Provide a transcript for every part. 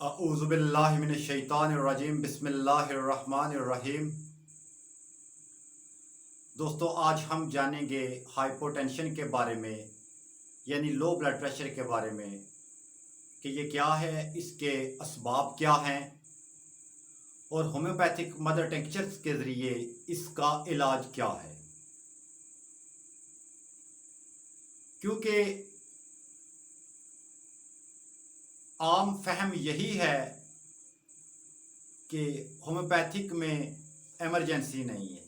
अऊज़ुबिल्लाहि मिनश्शैतानिर्रजीम बिस्मिल्लाहिर्रहमानिर्रहीम। दोस्तों, आज हम जानेंगे हाइपोटेंशन के बारे में, यानी लो ब्लड प्रेशर के बारे में कि ये क्या है, इसके असबाब क्या हैं और होम्योपैथिक मदर टिंक्चर्स के ज़रिए इसका इलाज क्या है। क्योंकि आम फहम यही है कि होम्योपैथिक में इमरजेंसी नहीं है।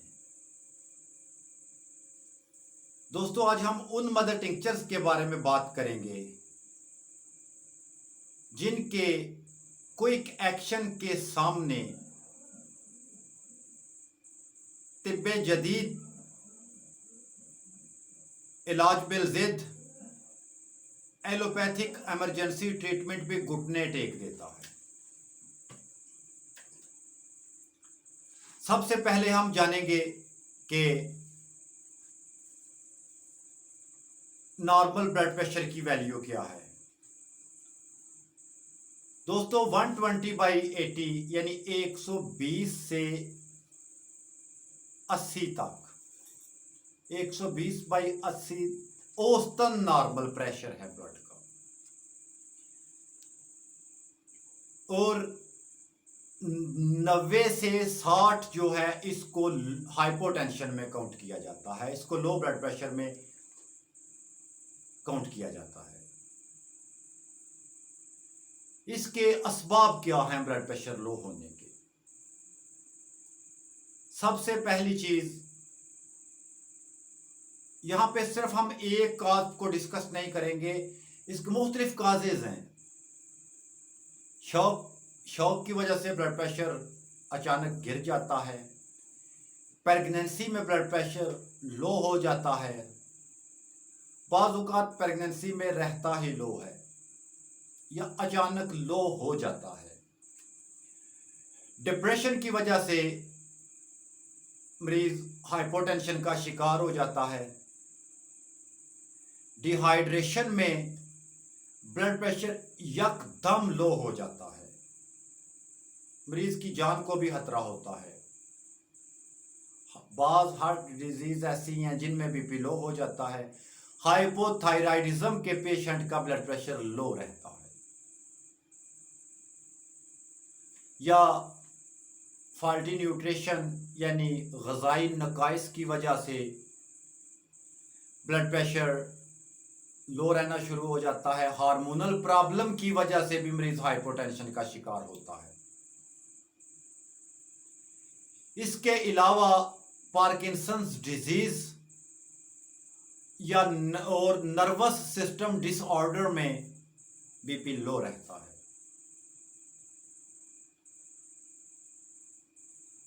दोस्तों, आज हम उन मदर टिंक्चर्स के बारे में बात करेंगे जिनके क्विक एक्शन के सामने तिब्बे जदीद इलाज बिल जिद एलोपैथिक इमरजेंसी ट्रीटमेंट भी घुटने टेक देता है। सबसे पहले हम जानेंगे कि नॉर्मल ब्लड प्रेशर की वैल्यू क्या है। दोस्तों, 120/80 यानी 120 से 80 तक, 120/80 औसतन नॉर्मल प्रेशर है ब्लड का, और 90 से 60 जो है इसको हाइपोटेंशन में काउंट किया जाता है, इसको लो ब्लड प्रेशर में काउंट किया जाता है। इसके असबाब क्या हैं ब्लड प्रेशर लो होने के? सबसे पहली चीज, यहां पे सिर्फ हम एक काज को डिस्कस नहीं करेंगे, इसके मुख्तलिफ काजेज हैं। शौक की वजह से ब्लड प्रेशर अचानक गिर जाता है, प्रेगनेंसी में ब्लड प्रेशर लो हो जाता है, बाज़ औक़ात प्रेगनेंसी में रहता ही लो है या अचानक लो हो जाता है, डिप्रेशन की वजह से मरीज हाइपोटेंशन का शिकार हो जाता है, डिहाइड्रेशन में ब्लड प्रेशर यकदम लो हो जाता है, मरीज की जान को भी खतरा होता है। बाज़ हार्ट डिजीज ऐसी हैं जिनमें बीपी लो हो जाता है। हाइपोथायराइडिज्म के पेशेंट का ब्लड प्रेशर लो रहता है, या फॉल्टी न्यूट्रिशन यानी ग़िज़ाई नकाइस की वजह से ब्लड प्रेशर लो रहना शुरू हो जाता है। हार्मोनल प्रॉब्लम की वजह से भी मरीज हाइपोटेंशन का शिकार होता है। इसके अलावा पार्किंसंस डिजीज या और नर्वस सिस्टम डिसऑर्डर में बीपी लो रहता है।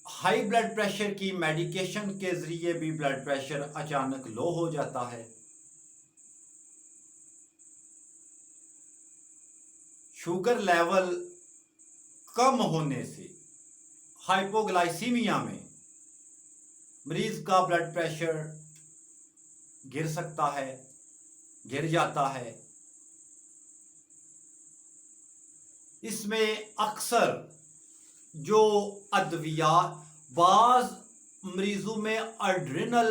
हाई ब्लड प्रेशर की मेडिकेशन के जरिए भी ब्लड प्रेशर अचानक लो हो जाता है। शुगर लेवल कम होने से हाइपोग्लाइसीमिया में मरीज का ब्लड प्रेशर गिर सकता है, गिर जाता है। इसमें अक्सर जो अद्वियात, बाज मरीजों में एड्रिनल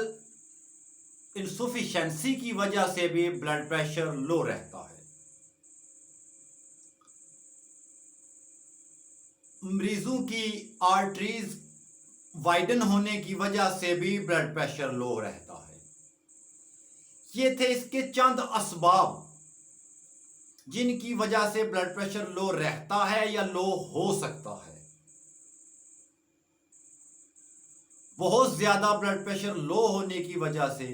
इंसुफिशिएंसी की वजह से भी ब्लड प्रेशर लो रहता है। मरीजों की आर्टरीज वाइडन होने की वजह से भी ब्लड प्रेशर लो रहता है। ये थे इसके चंद असबाब जिनकी वजह से ब्लड प्रेशर लो रहता है या लो हो सकता है। बहुत ज्यादा ब्लड प्रेशर लो होने की वजह से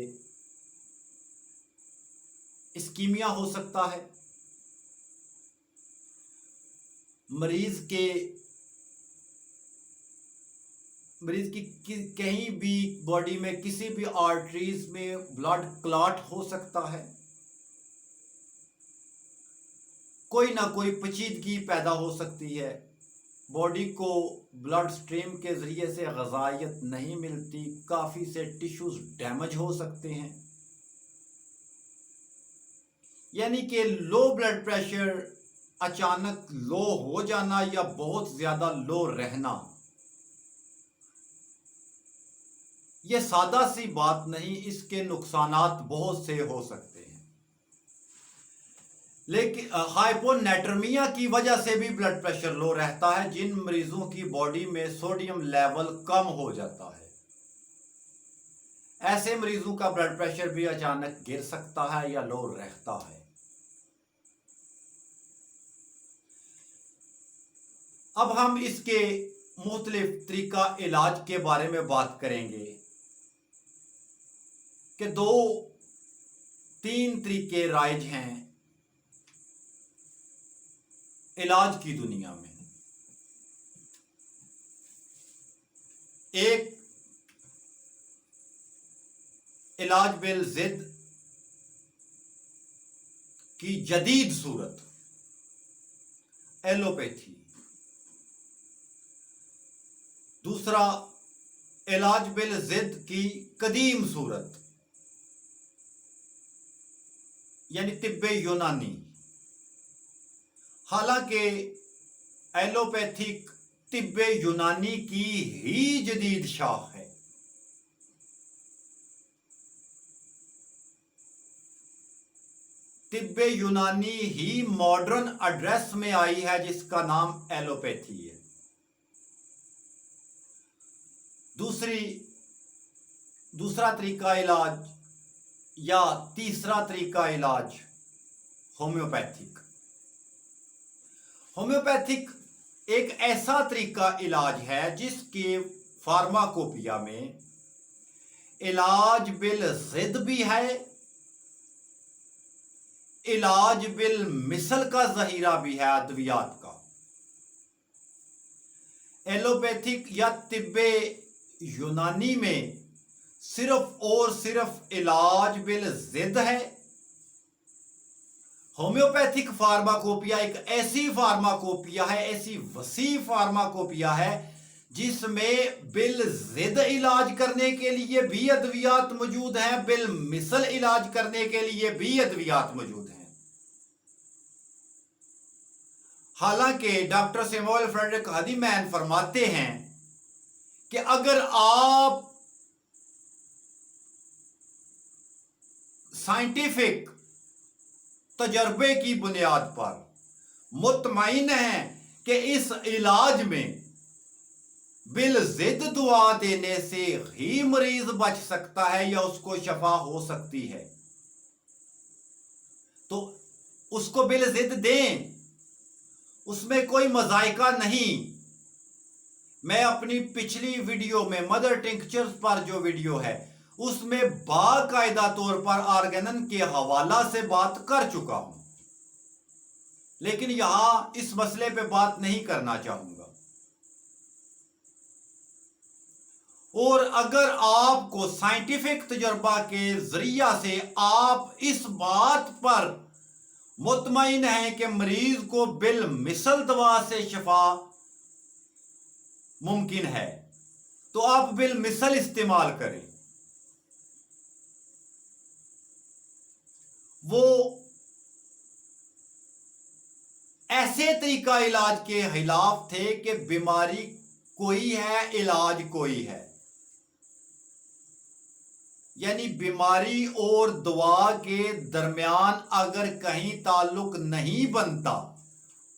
इस्कीमिया हो सकता है, मरीज की कहीं भी बॉडी में किसी भी आर्टरीज में ब्लड क्लॉट हो सकता है, कोई ना कोई पेचीदगी पैदा हो सकती है, बॉडी को ब्लड स्ट्रीम के जरिए से ग़िज़ाइयत नहीं मिलती, काफ़ी से टिश्यूज डैमेज हो सकते हैं। यानी कि लो ब्लड प्रेशर अचानक लो हो जाना या बहुत ज्यादा लो रहना, ये सादा सी बात नहीं, इसके नुकसानात बहुत से हो सकते हैं। लेकिन हाइपोनेट्रमिया की वजह से भी ब्लड प्रेशर लो रहता है। जिन मरीजों की बॉडी में सोडियम लेवल कम हो जाता है, ऐसे मरीजों का ब्लड प्रेशर भी अचानक गिर सकता है या लो रहता है। अब हम इसके मुख्तलिफ तरीका इलाज के बारे में बात करेंगे कि 2-3 तरीके राइज हैं इलाज की दुनिया में। एक, इलाज बिल जिद की जदीद सूरत एलोपैथी। दूसरा, इलाज बिल जिद की कदीम सूरत यानी तिब्बे यूनानी। हालांकि एलोपैथिक तिब्बे यूनानी की ही जदीद शाख है। तिब्बे यूनानी ही मॉडर्न एड्रेस में आई है जिसका नाम एलोपैथी है। दूसरा तरीका इलाज या तीसरा तरीका इलाज होम्योपैथिक। होम्योपैथिक एक ऐसा तरीका इलाज है जिसके फार्माकोपिया में इलाज बिल जिद भी है, इलाज बिल मिसल का जहीरा भी है अद्वियात का। एलोपैथिक या तिब्बे यूनानी में सिर्फ और सिर्फ इलाज बिल जिद है। होम्योपैथिक फार्माकोपिया एक ऐसी फार्माकोपिया है, ऐसी वसी फार्माकोपिया है जिसमें बिल जिद इलाज करने के लिए भी अद्वियात मौजूद हैं, बिल मिसल इलाज करने के लिए भी अद्वियात मौजूद हैं। हालांकि डॉक्टर सैमुअल फ्रेडरिक हादीमैन फरमाते हैं कि अगर आप साइंटिफिक तजर्बे की बुनियाद पर मुतमईन हैं कि इस इलाज में बिल जिद दुआ देने से ही मरीज बच सकता है या उसको शफा हो सकती है, तो उसको बिल जिद दें, उसमें कोई मजायका नहीं। मैं अपनी पिछली वीडियो में मदर टिंक्चर्स पर जो वीडियो है उसमें बाकायदा तौर पर आर्गेनन के हवाला से बात कर चुका हूं, लेकिन यहां इस मसले पे बात नहीं करना चाहूंगा। और अगर आपको साइंटिफिक तजर्बा के जरिया से आप इस बात पर मुतमईन हैं कि मरीज को बिल मिसल दवा से शफा मुमकिन है, तो आप बिल मिसल इस्तेमाल करें। वो ऐसे तरीका इलाज के खिलाफ थे कि बीमारी कोई है, इलाज कोई है, यानी बीमारी और दवा के दरमियान अगर कहीं ताल्लुक नहीं बनता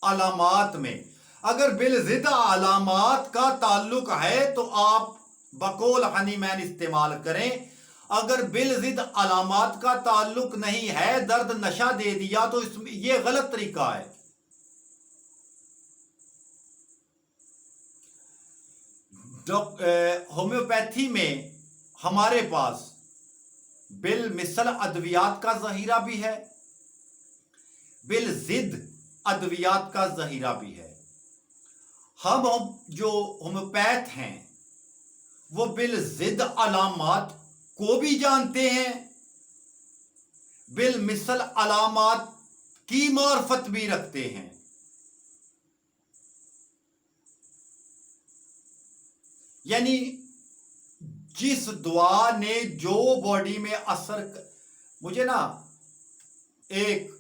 अलामात में, अगर बिलजिदा अलामात का ताल्लुक है तो आप बकौल हादीमैन इस्तेमाल करें। अगर बिलजिद अलामात का ताल्लुक नहीं है, दर्द नशा दे दिया, तो इसमें यह गलत तरीका है। होम्योपैथी में हमारे पास बिल मिसल अद्वियात का जहीरा भी है, बिल जिद अद्वियात का जहीरा भी है। हम जो होम्योपैथ हैं वो बिल जिद अलामात को भी जानते हैं, बिल मिसल अलामात की मार्फत भी रखते हैं। यानी जिस दुआ ने जो बॉडी में असर मुझे ना एक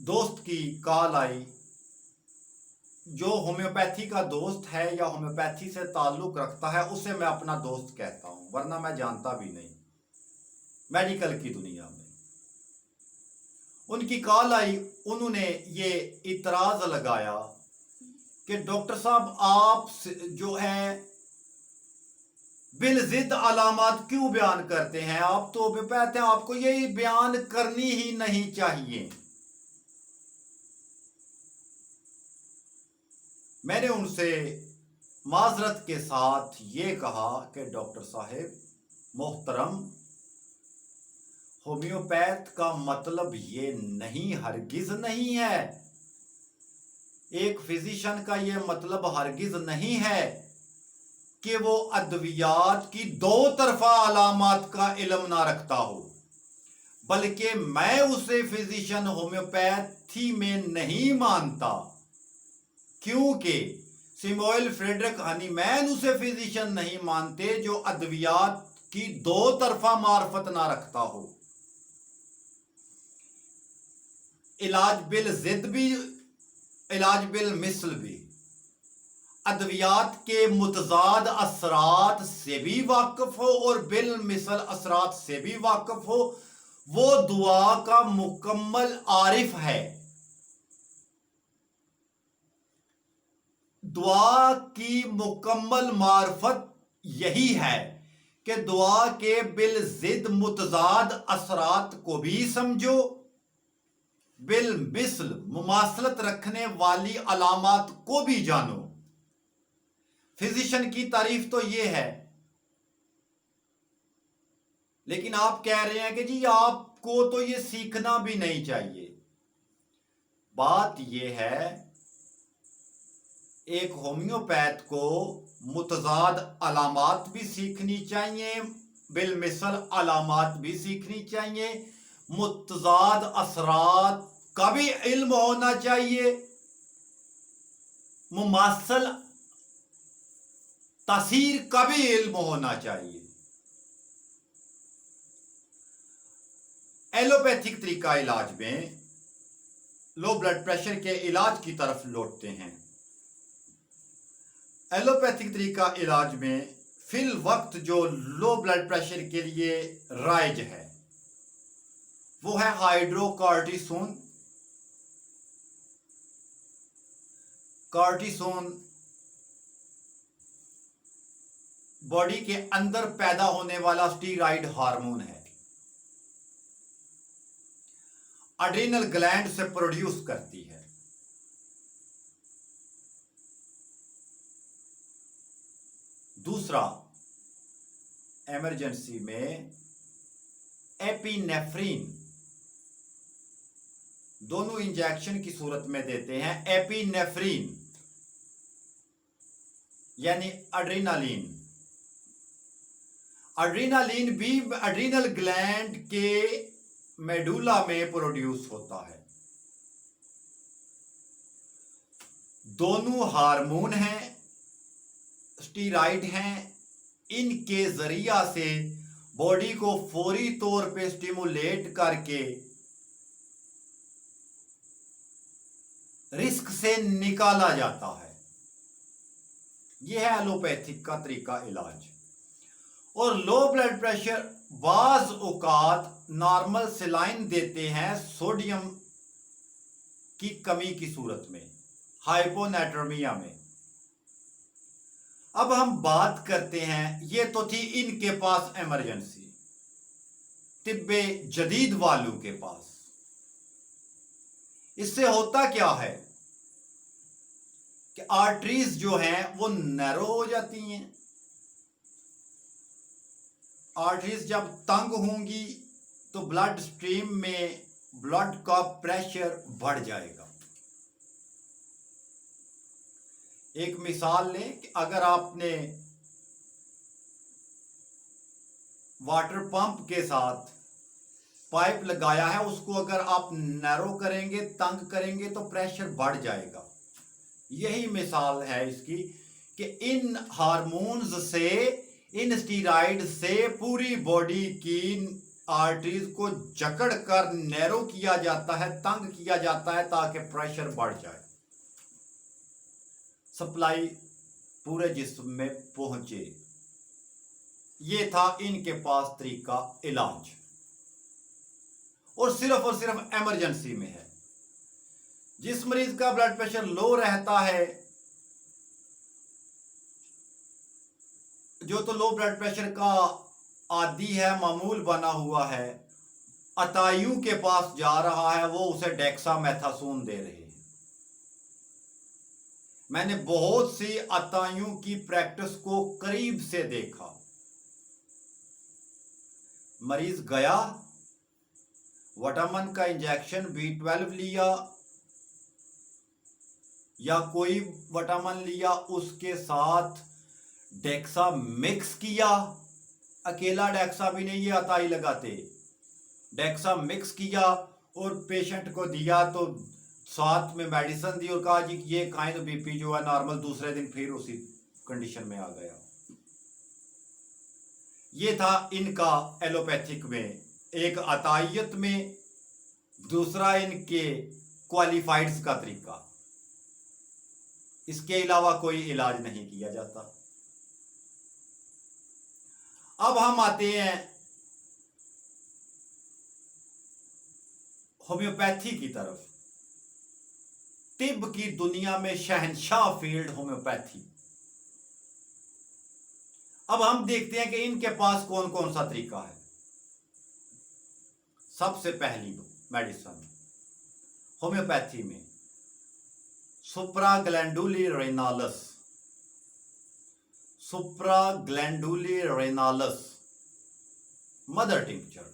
दोस्त की कॉल आई, जो होम्योपैथी का दोस्त है या होम्योपैथी से ताल्लुक रखता है उसे मैं अपना दोस्त कहता हूं, वरना मैं जानता भी नहीं मेडिकल की दुनिया में। उनकी कॉल आई, उन्होंने ये इतराज लगाया कि डॉक्टर साहब आप जो है बिलजिद अलामत क्यों बयान करते हैं, आप तो होम्योपैथ हैं, आपको यही बयान करनी ही नहीं चाहिए। मैंने उनसे माजरत के साथ ये कहा कि डॉक्टर साहब मोहतरम, होम्योपैथ का मतलब ये नहीं, हरगिज नहीं है, एक फिजिशियन का ये मतलब हरगिज नहीं है कि वो अद्वियात की दो तरफा अलामत का इल्म ना रखता हो, बल्कि मैं उसे फिजिशियन होम्योपैथी में नहीं मानता, क्योंकि सिमोइल फ्रेडरिक हनीमैन उसे फिजिशियन नहीं मानते जो अद्वियात की दो तरफा मार्फत ना रखता हो। इलाज बिल जिद भी, इलाज बिल मिसल भी, अद्वियात के मुतजाद असरात से भी वाकिफ हो और बिल मिसल असरात से भी वाकिफ हो, वो दुआ का मुकम्मल आरिफ है। दुआ की मुकम्मल मार्फत यही है कि दुआ के बिल जिद मुतजाद असरात को भी समझो, बिल मिसल मुमासलत रखने वाली अलामत को भी जानो। फिजिशियन की तारीफ तो ये है, लेकिन आप कह रहे हैं कि जी आपको तो ये सीखना भी नहीं चाहिए। बात ये है, एक होम्योपैथ को मुतजाद अलामत भी सीखनी चाहिए, बिलमिसल अलामत भी सीखनी चाहिए, मुतजाद असरात का भी इल्म होना चाहिए, मुमासल तासीर का भी इल्म होना चाहिए। एलोपैथिक तरीका इलाज में लो ब्लड प्रेशर के इलाज की तरफ लौटते हैं। एलोपैथिक तरीका इलाज में फिल वक्त जो लो ब्लड प्रेशर के लिए राइज है वो है हाइड्रोकॉर्टिसोन। कॉर्टिसोन बॉडी के अंदर पैदा होने वाला स्टीरॉयड हार्मोन है, एड्रिनल ग्लैंड से प्रोड्यूस करती है। दूसरा, इमरजेंसी में एपिनेफ्रीन दोनों इंजेक्शन की सूरत में देते हैं। एपिनेफ्रीन यानी एड्रेनालिन। एड्रेनालिन भी एड्रिनल ग्लैंड के मेडुला में प्रोड्यूस होता है। दोनों हार्मोन हैं, स्टीरॉयड हैं, इनके जरिया से बॉडी को फौरी तौर पे स्टिमुलेट करके रिस्क से निकाला जाता है। यह है एलोपैथिक का तरीका इलाज। और लो ब्लड प्रेशर बाज औकात नॉर्मल सलाइन देते हैं सोडियम की कमी की सूरत में, हाइपोनेट्रोमिया में। अब हम बात करते हैं, ये तो थी इनके पास इमरजेंसी, तिब्बे जदीद वालों के पास। इससे होता क्या है कि आर्टरीज जो हैं वो नैरो हो जाती हैं। आर्टरीज जब तंग होंगी तो ब्लड स्ट्रीम में ब्लड का प्रेशर बढ़ जाएगा। एक मिसाल लें कि अगर आपने वाटर पंप के साथ पाइप लगाया है, उसको अगर आप नैरो करेंगे, तंग करेंगे तो प्रेशर बढ़ जाएगा। यही मिसाल है इसकी कि इन हार्मोन्स से, इन स्टीरॉयड से पूरी बॉडी की आर्टरीज को जकड़ कर नैरो किया जाता है, तंग किया जाता है ताकि प्रेशर बढ़ जाए, सप्लाई पूरे जिस्म में पहुंचे। ये था इनके पास तरीका इलाज, और सिर्फ इमरजेंसी में है। जिस मरीज का ब्लड प्रेशर लो रहता है, जो तो लो ब्लड प्रेशर का आदी है, मामूल बना हुआ है, अतायु के पास जा रहा है, वो उसे डेक्सामेथासोन दे रहे हैं। मैंने बहुत सी अतायु की प्रैक्टिस को करीब से देखा। मरीज गया, विटामिन का इंजेक्शन B12 लिया या कोई विटामिन लिया, उसके साथ डेक्सा मिक्स किया, अकेला डेक्सा भी नहीं, ये अताई लगाते, डेक्सा मिक्स किया और पेशेंट को दिया, तो साथ में मेडिसिन दी और कहा जी ये खाएं तो बीपी जो है नॉर्मल, दूसरे दिन फिर उसी कंडीशन में आ गया। ये था इनका एलोपैथिक में, एक अतायत में, दूसरा इनके क्वालिफाइड्स का तरीका। इसके अलावा कोई इलाज नहीं किया जाता। अब हम आते हैं होम्योपैथी की तरफ। तिब्ब की दुनिया में शहंशाह फील्ड होम्योपैथी। अब हम देखते हैं कि इनके पास कौन कौन सा तरीका है। सबसे पहली मेडिसिन होम्योपैथी में सुप्राग्लैंडुलिरेनालस, सुप्राग्लैंडुलिरेनालस मदर टिंक्चर।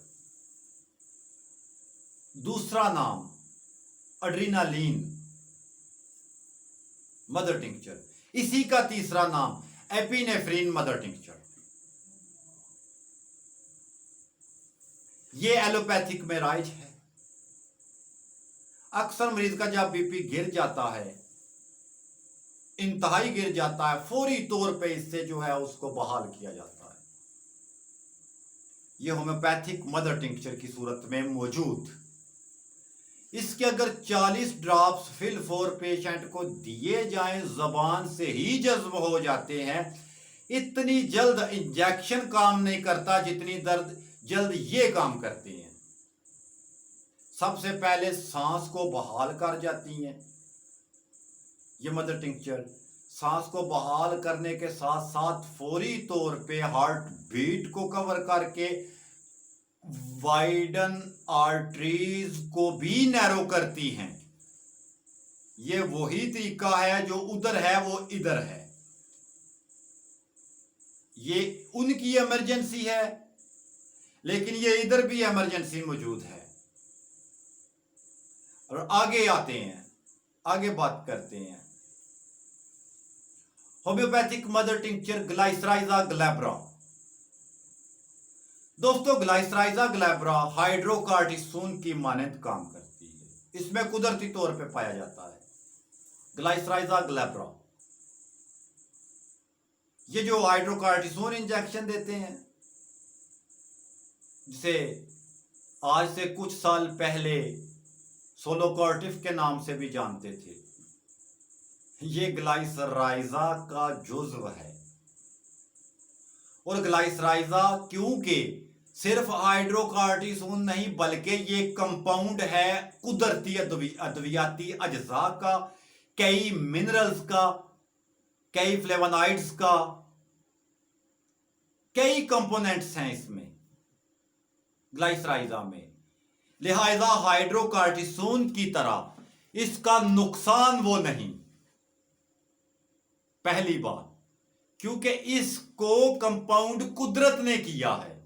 दूसरा नाम एड्रेनालिन मदर टिंक्चर। इसी का तीसरा नाम एपिनेफ्रिन मदर टिंक्चर। ये एलोपैथिक में राइज है। अक्सर मरीज का जब बीपी गिर जाता है, इंतहाई गिर जाता है, फौरी तौर पे इससे जो है उसको बहाल किया जाता है। यह होम्योपैथिक मदर टिंक्चर की सूरत में मौजूद। इसके अगर 40 ड्रॉप्स फिल फॉर पेशेंट को दिए जाएं, जबान से ही जज्ब हो जाते हैं। इतनी जल्द इंजेक्शन काम नहीं करता जितनी जल्द ये काम करते हैं। सबसे पहले सांस को बहाल कर जाती हैं ये मदर टिंक्चर। सांस को बहाल करने के साथ साथ फौरी तौर पे हार्ट बीट को कवर करके वाइडन आर्टरीज को भी नैरो करती हैं। ये वही तरीका है जो उधर है वो इधर है। ये उनकी इमरजेंसी है, लेकिन ये इधर भी इमरजेंसी मौजूद है। और आगे आते हैं, आगे बात करते हैं homeopathic mother tincture Glycyrrhiza glabra. दोस्तों, ग्लाइसराइजा ग्लैब्रा हाइड्रोकार्टिसोन की मानद काम करती है। इसमें कुदरती तौर पे पाया जाता है ग्लाइसराइजा ग्लैब्रा। ये जो हाइड्रोकार्टिसोन इंजेक्शन देते हैं, जिसे आज से कुछ साल पहले सोलोकॉर्टिफ के नाम से भी जानते थे, ये ग्लाइसराइजा का जुज्व है। और ग्लाइसराइजा क्योंकि सिर्फ हाइड्रोकार्टिसोन नहीं बल्कि ये कंपाउंड है कुदरती अद्वियाती अज्जा का, कई मिनरल्स का, कई फ्लेवोनॉइड्स का, कई कंपोनेंट्स हैं इसमें ग्लाइसराइजा में। लिहाजा हाइड्रोकार्टिसोन की तरह इसका नुकसान वो नहीं। पहली बात, क्योंकि इसको कंपाउंड कुदरत ने किया है।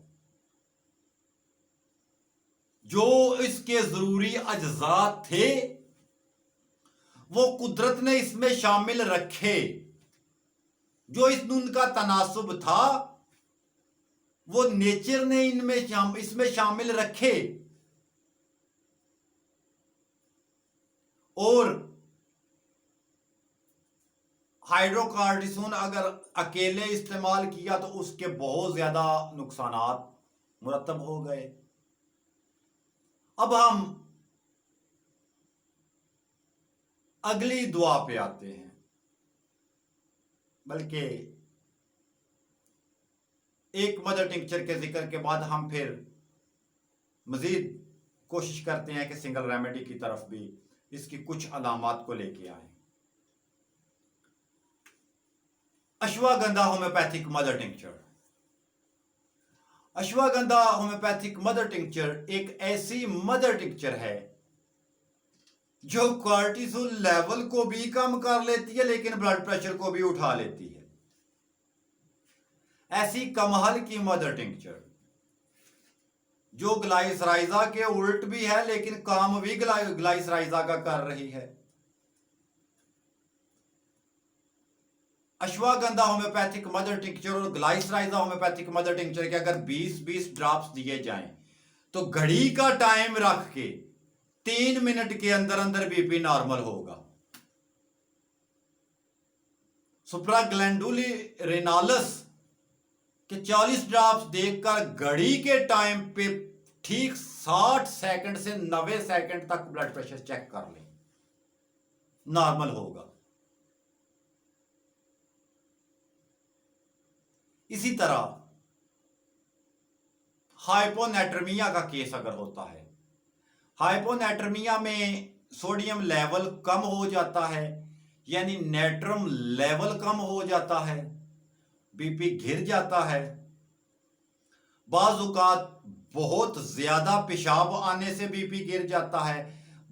जो इसके जरूरी अज्जा थे वो कुदरत ने इसमें शामिल रखे। जो उनका तनासुब था वो नेचर ने इसमें शामिल रखे। और हाइड्रोकार्टिसोन अगर अकेले इस्तेमाल किया तो उसके बहुत ज्यादा नुकसानात मुरतब हो गए। अब हम अगली दुआ पे आते हैं, बल्कि एक मदर टिंक्चर के जिक्र के बाद हम फिर मजीद कोशिश करते हैं कि सिंगल रेमेडी की तरफ भी इसकी कुछ अलामात को लेके आए। Ashwagandha homeopathic mother tincture. Ashwagandha homeopathic mother tincture एक ऐसी मदर टिंक्चर है जो कॉर्टिसोल लेवल को भी कम कर लेती है लेकिन ब्लड प्रेशर को भी उठा लेती है। ऐसी कमहल की मदर टिंक्चर जो ग्लाइसराइजा के उल्ट भी है लेकिन काम भी ग्लाइसराइजा का कर रही है। अश्वगंधा होम्योपैथिक मदर टिंक्चर और ग्लाइसराइजा होम्योपैथिक मदर टिंक्चर के अगर 20-20 ड्रॉप्स दिए जाएं तो घड़ी का टाइम रख के 3 मिनट के अंदर अंदर बीपी नॉर्मल होगा। सुप्राग्लैंडुलिरेनालस के 40 ड्रॉप्स देखकर घड़ी के टाइम पे ठीक 60 सेकंड से 90 सेकंड तक ब्लड प्रेशर चेक कर लें, नॉर्मल होगा। इसी तरह हाइपोनेट्रमिया का केस अगर होता है, हाइपोनेट्रमिया में सोडियम लेवल कम हो जाता है, यानी नेट्रम लेवल कम हो जाता है, बीपी गिर जाता है। बाज औकात बहुत ज्यादा पेशाब आने से बीपी गिर जाता है,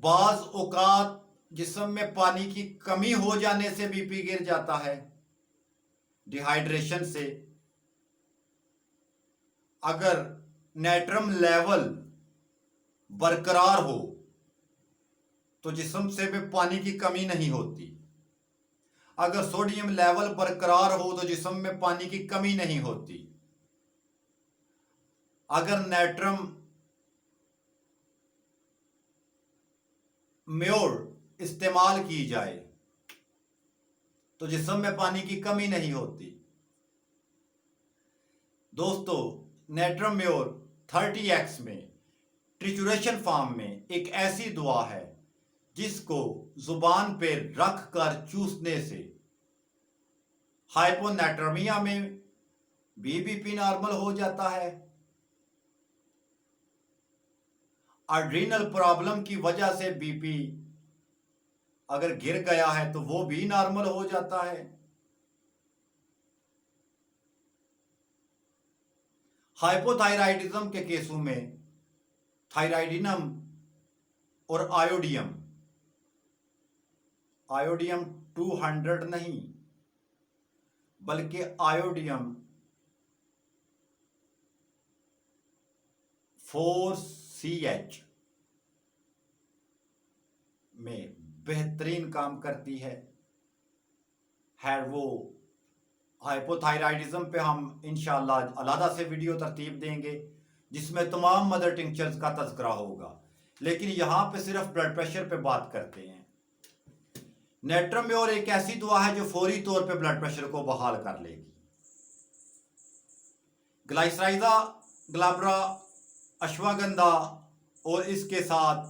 बाज औकात जिस्म में पानी की कमी हो जाने से बीपी गिर जाता है, डिहाइड्रेशन से। अगर नेट्रम लेवल बरकरार हो तो जिस्म से में पानी की कमी नहीं होती, अगर सोडियम लेवल बरकरार हो तो जिस्म में पानी की कमी नहीं होती। अगर नेट्रम म्योर इस्तेमाल की जाए तो जिस्म में पानी की कमी नहीं होती। दोस्तों, नेट्रम म्योर 30x में ट्रिचुरेशन फॉर्म में एक ऐसी दवा है जिसको जुबान पे रख कर चूसने से हाइपोनेट्रमिया में बीपी नॉर्मल हो जाता है, एड्रीनल प्रॉब्लम की वजह से बीपी अगर गिर गया है तो वो भी नॉर्मल हो जाता है। हाइपोथायराइडिज्म के केसों में थायराइडिनम और आयोडियम 200 नहीं बल्कि आयोडियम 4CH में बेहतरीन काम करती है। वो हाइपोथायराइडिज्म पे हम इंशाल्लाह अलहदा से वीडियो तरतीब देंगे जिसमें तमाम मदर टिंक्चर्स का तज़किरा होगा, लेकिन यहाँ पे सिर्फ ब्लड प्रेशर पे बात करते हैं। नेट्रम म्योर एक ऐसी दवा है जो फौरी तौर पे ब्लड प्रेशर को बहाल कर लेगी। ग्लाइसराइजा, ग्लाब्रा, अश्वगंधा और इसके साथ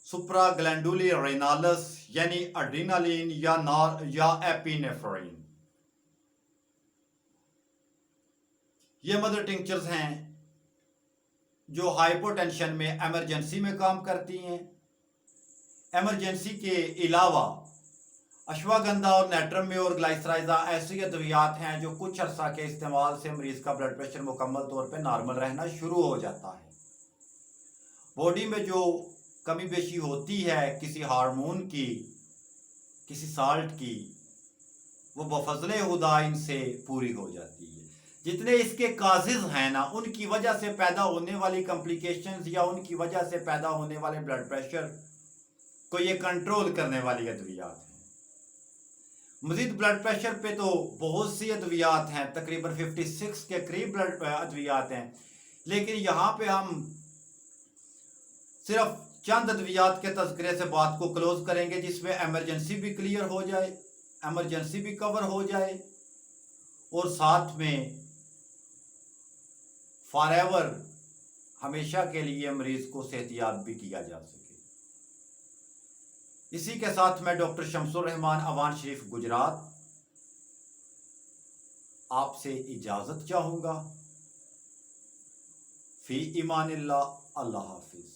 सुप्राग्लैंडुलिरेनालस यानी एड्रेनालिन या एपिनेफ्रिन, ये मदर टिंक्चर्स हैं जो हाइपोटेंशन में एमरजेंसी में काम करती हैं। एमरजेंसी के अलावा अश्वगंधा और नेट्रम म्योर, ग्लाइसराइजा ऐसी अद्वियात हैं जो कुछ अर्सा के इस्तेमाल से मरीज का ब्लड प्रेशर मुकम्मल तौर पे नॉर्मल रहना शुरू हो जाता है। बॉडी में जो कमी बेशी होती है किसी हार्मोन की, किसी साल्ट की, वो बफजले खुदा इनसे पूरी हो जाती है। जितने इसके काजिज हैं ना, उनकी वजह से पैदा होने वाली कॉम्प्लिकेशंस या उनकी वजह से पैदा होने वाले ब्लड प्रेशर को ये कंट्रोल करने वाली अद्वियात हैं। मजीद ब्लड प्रेशर पे तो बहुत सी अद्वियात हैं, तकरीबन 56 के करीब ब्लड अद्वियात हैं, लेकिन यहाँ पे हम सिर्फ चंद अद्वियात के तज़किरे से बात को क्लोज करेंगे जिसमें एमरजेंसी भी क्लियर हो जाए, एमरजेंसी भी कवर हो जाए और साथ में फॉरएवर हमेशा के लिए मरीज को सेहतियाब भी किया जा सके। इसी के साथ मैं डॉक्टर शमसुर रहमान अवान शरीफ गुजरात आपसे इजाजत चाहूंगा। फी ईमानिल्लाह, अल्लाह हाफिज।